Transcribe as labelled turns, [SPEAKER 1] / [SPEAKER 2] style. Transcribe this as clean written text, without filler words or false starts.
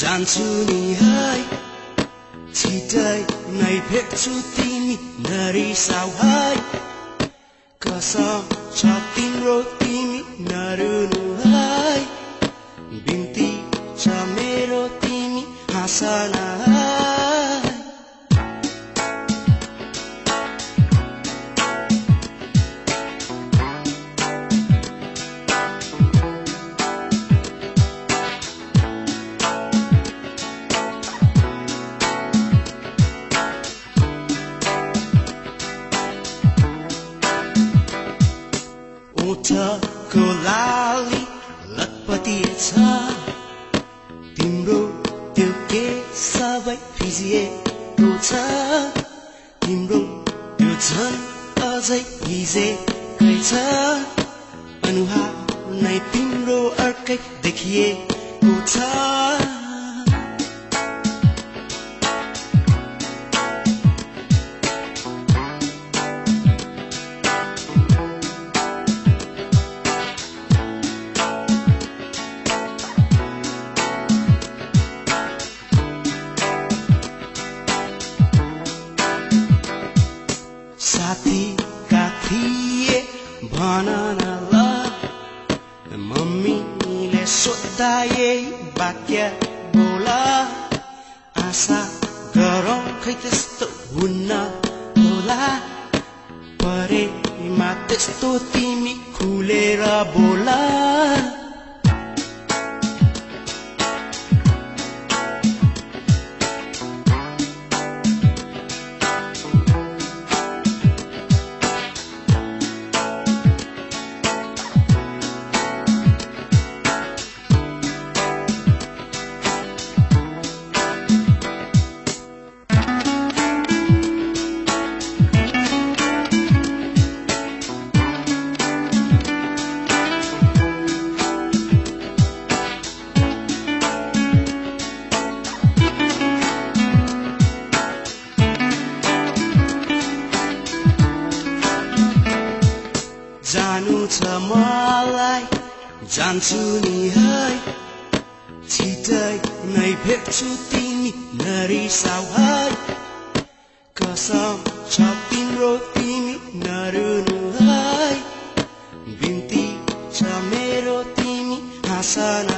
[SPEAKER 1] जान्छु नि है छिटै नै भेट्छु तिमी नरिसाऊ है कसम छ तिम्रो तिमी नरुनु है बिन्ती छ मेरो तिमी हाँसन है ओठको लाली लटपटी छ तिम्रो त्यो के सबै भिजिएको छ तिम्रो त्यो झन् अझै भिजेकै छ अनुहार नै तिम्रो अर्कै देखिएको छ साथीका थिए भन न ल मम्मीले सोद्धा यही वाक्य बोला आशा गरौँ खै त्यस्तो हुन्न होला परेमा त्यस्तो तिमी खुलेर बोला जानु छ मलाई जान्छु नि है छिटै नै भेट्छु तिमी नरिसाऊ है कसम छ तिम्रो तिमी नरुनु है बिन्ती छ मेरो तिमी हाँसन